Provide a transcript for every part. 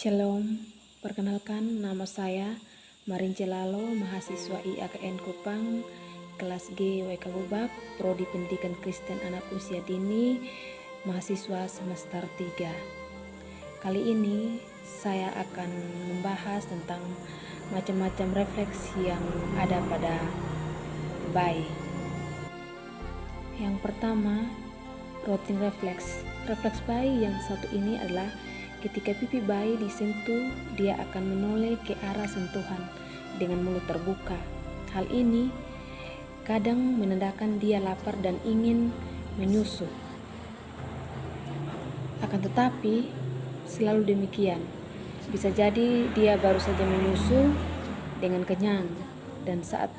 Shalom, perkenalkan nama saya Marince Lalo, mahasiswa IAKN Kupang, kelas G WK Gubak, Prodi Pendidikan Kristen Anak Usia Dini, mahasiswa semester 3. Kali ini saya akan membahas tentang macam-macam refleks yang ada pada bayi. Yang pertama, rotting refleks. Refleks bayi yang satu ini adalah ketika pipi bayi disentuh, dia akan menoleh ke arah sentuhan dengan mulut terbuka. Hal ini kadang menandakan dia lapar dan ingin menyusu. Akan tetapi, selalu demikian. Bisa jadi dia baru saja menyusu dengan kenyang, dan saat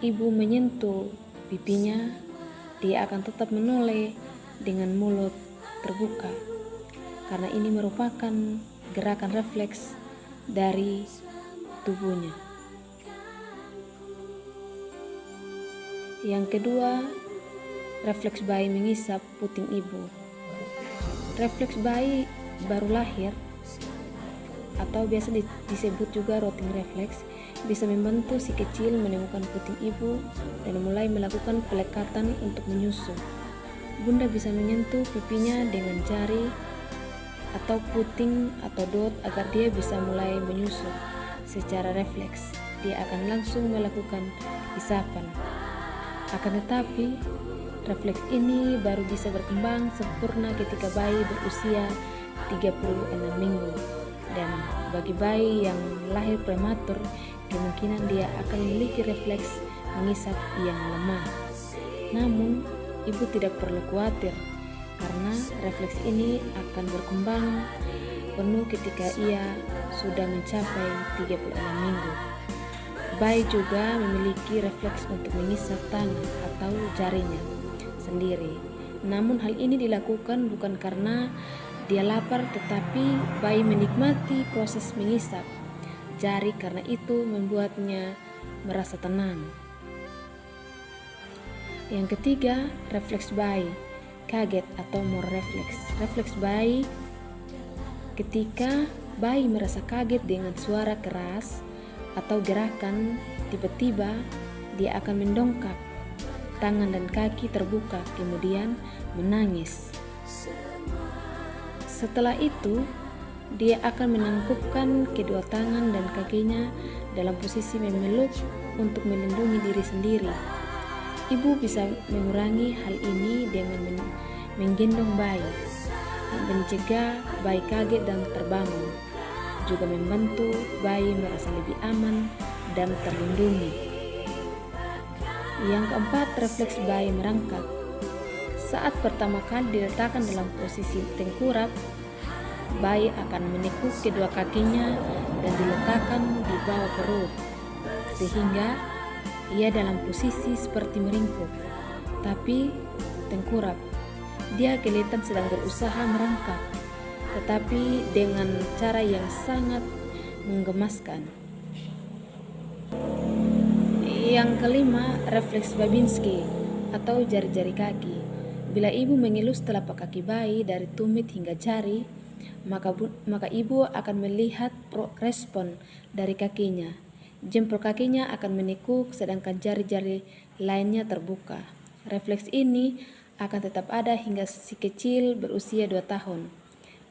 ibu menyentuh pipinya, dia akan tetap menoleh dengan mulut terbuka. Karena ini merupakan gerakan refleks dari tubuhnya. Yang kedua, refleks bayi mengisap puting ibu. Refleks bayi baru lahir atau biasa disebut juga rotting refleks bisa membantu si kecil menemukan puting ibu dan mulai melakukan pelekatan untuk menyusu. Bunda bisa menyentuh pipinya dengan jari atau puting atau dot agar dia bisa mulai menyusu. Secara refleks, dia akan langsung melakukan isapan. Akan tetapi, refleks ini baru bisa berkembang sempurna ketika bayi berusia 36 minggu. Dan bagi bayi yang lahir prematur, kemungkinan dia akan memiliki refleks mengisap yang lemah. Namun, ibu tidak perlu khawatir, karena refleks ini akan berkembang penuh ketika ia sudah mencapai 36 minggu. Bayi juga memiliki refleks untuk mengisap tangan atau jarinya sendiri. Namun hal ini dilakukan bukan karena dia lapar, tetapi bayi menikmati proses mengisap jari karena itu membuatnya merasa tenang. Yang ketiga, refleks bayi kaget atau more refleks. Refleks bayi ketika bayi merasa kaget dengan suara keras atau gerakan tiba-tiba, dia akan mendongak tangan dan kaki terbuka, kemudian menangis. Setelah itu, dia akan menangkupkan kedua tangan dan kakinya dalam posisi memeluk untuk melindungi diri sendiri. Ibu bisa mengurangi hal ini dengan menggendong bayi, mencegah bayi kaget dan terbangun, juga membantu bayi merasa lebih aman dan terlindungi. Yang keempat, refleks bayi merangkak. Saat pertama kali diletakkan dalam posisi tengkurap, bayi akan menekuk kedua kakinya dan diletakkan di bawah perut, sehingga ia dalam posisi seperti meringkuk, tapi tengkurap. Dia kelihatan sedang berusaha merangkak, tetapi dengan cara yang sangat menggemaskan. Yang kelima, refleks Babinski atau jari-jari kaki. Bila ibu mengelus telapak kaki bayi dari tumit hingga jari, maka ibu akan melihat respon dari kakinya. Jempol kakinya akan menekuk sedangkan jari-jari lainnya terbuka. Refleks ini akan tetap ada hingga si kecil berusia 2 tahun.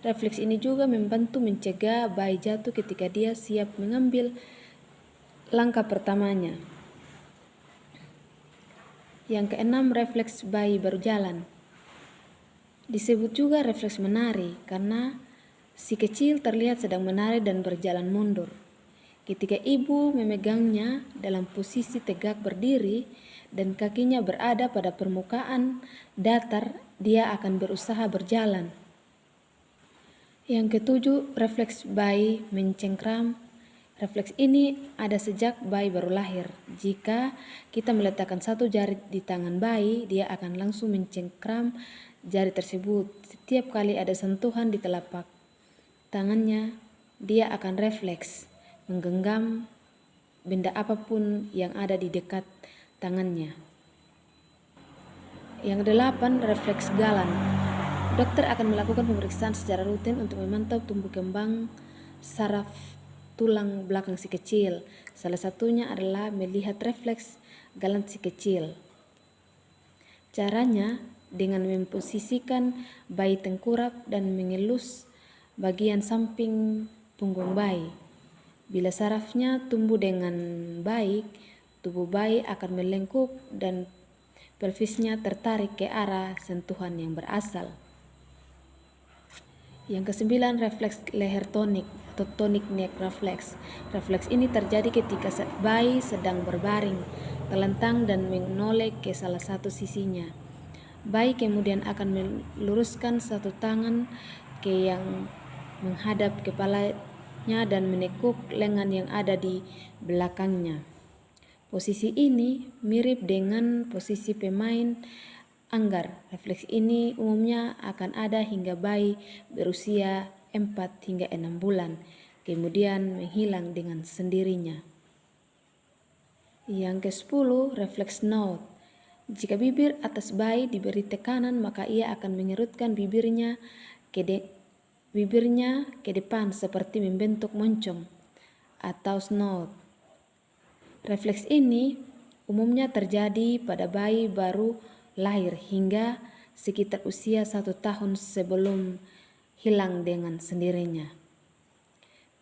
Refleks ini juga membantu mencegah bayi jatuh ketika dia siap mengambil langkah pertamanya. Yang keenam, refleks bayi baru jalan. Disebut juga refleks menari karena si kecil terlihat sedang menari dan berjalan mundur. Ketika ibu memegangnya dalam posisi tegak berdiri dan kakinya berada pada permukaan datar, dia akan berusaha berjalan. Yang ketujuh, refleks bayi mencengkram. Refleks ini ada sejak bayi baru lahir. Jika kita meletakkan satu jari di tangan bayi, dia akan langsung mencengkram jari tersebut. Setiap kali ada sentuhan di telapak tangannya, dia akan refleks menggenggam benda apapun yang ada di dekat tangannya. Yang delapan, refleks galan. Dokter akan melakukan pemeriksaan secara rutin untuk memantau tumbuh kembang saraf tulang belakang si kecil. Salah satunya adalah melihat refleks galant si kecil. Caranya dengan memposisikan bayi tengkurap dan mengelus bagian samping punggung bayi. Bila sarafnya tumbuh dengan baik, tubuh bayi akan melengkung dan pelvisnya tertarik ke arah sentuhan yang berasal. Yang kesembilan, refleks leher tonik atau tonic neck reflex. Refleks ini terjadi ketika bayi sedang berbaring, telentang dan menoleh ke salah satu sisinya. Bayi kemudian akan meluruskan satu tangan ke yang menghadap kepalanya dan menekuk lengan yang ada di belakangnya. Posisi ini mirip dengan posisi pemain anggar. Refleks ini umumnya akan ada hingga bayi berusia 4 hingga 6 bulan, kemudian menghilang dengan sendirinya. Yang ke-10, refleks nod. Jika bibir atas bayi diberi tekanan, maka ia akan mengerutkan bibirnya ke depan seperti membentuk moncong atau snout. Refleks ini umumnya terjadi pada bayi baru lahir hingga sekitar usia 1 tahun sebelum hilang dengan sendirinya.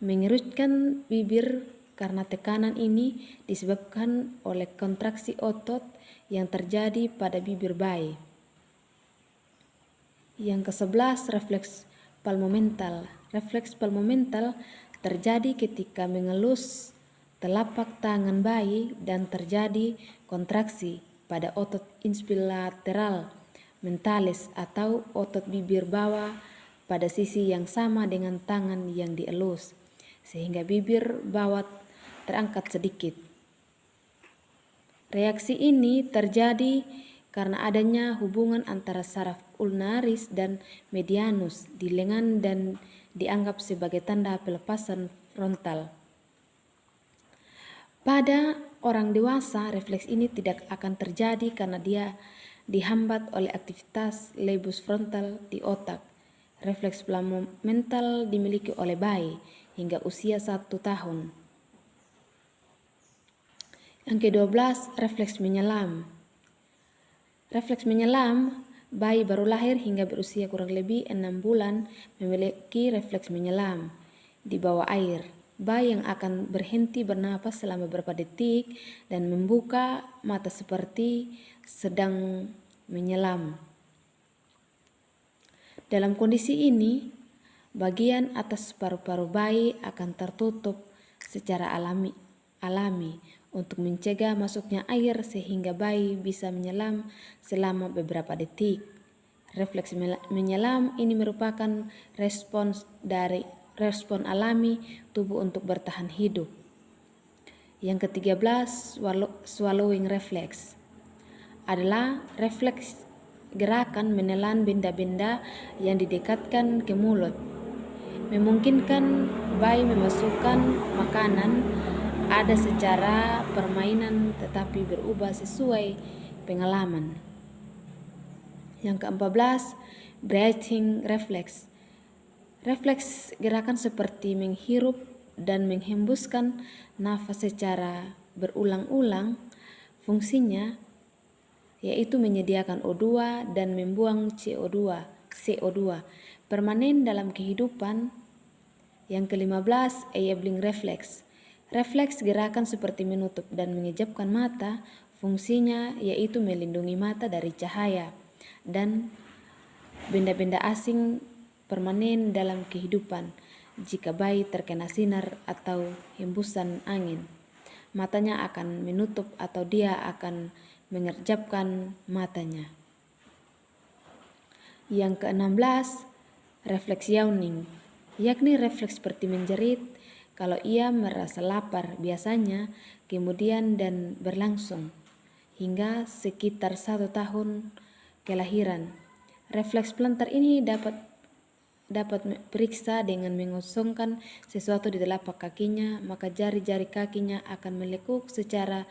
Mengerutkan bibir karena tekanan ini disebabkan oleh kontraksi otot yang terjadi pada bibir bayi. Yang ke-11, refleks palmomental. Refleks palmomental terjadi ketika mengelus telapak tangan bayi dan terjadi kontraksi pada otot inspirateral mentalis atau otot bibir bawah pada sisi yang sama dengan tangan yang dielus, sehingga bibir bawah terangkat sedikit. Reaksi ini terjadi karena adanya hubungan antara saraf ulnaris dan medianus di lengan dan dianggap sebagai tanda pelepasan frontal. Pada orang dewasa, refleks ini tidak akan terjadi karena dia dihambat oleh aktivitas lebus frontal di otak. Refleks palmomental dimiliki oleh bayi hingga usia 1 tahun. Yang ke-12, refleks menyelam. Refleks menyelam, bayi baru lahir hingga berusia kurang lebih 6 bulan memiliki refleks menyelam di bawah air. Bayi yang akan berhenti bernapas selama beberapa detik dan membuka mata seperti sedang menyelam. Dalam kondisi ini, bagian atas paru-paru bayi akan tertutup secara alami untuk mencegah masuknya air sehingga bayi bisa menyelam selama beberapa detik. Refleks menyelam ini merupakan respon alami tubuh untuk bertahan hidup. Yang ke-13, swallowing reflex adalah refleks gerakan menelan benda-benda yang didekatkan ke mulut. Memungkinkan bayi memasukkan makanan ada secara permainan tetapi berubah sesuai pengalaman. Yang ke-14, breathing reflex. Refleks gerakan seperti menghirup dan menghembuskan nafas secara berulang-ulang. Fungsinya yaitu menyediakan O2 dan membuang CO2 permanen dalam kehidupan. Yang ke-15, enabling reflex. Refleks gerakan seperti menutup dan mengejapkan mata, fungsinya yaitu melindungi mata dari cahaya dan benda-benda asing permanen dalam kehidupan. Jika bayi terkena sinar atau hembusan angin, matanya akan menutup atau dia akan mengerjapkan matanya. Yang ke-16, refleks yawning, yakni refleks seperti menjerit kalau ia merasa lapar biasanya, kemudian dan berlangsung hingga sekitar 1 tahun kelahiran. Refleks plantar ini dapat periksa dengan mengosongkan sesuatu di telapak kakinya, maka jari-jari kakinya akan melekuk secara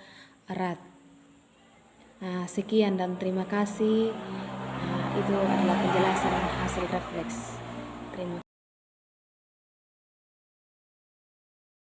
erat. Sekian dan terima kasih. Itu adalah penjelasan hasil refleks. Terima kasih.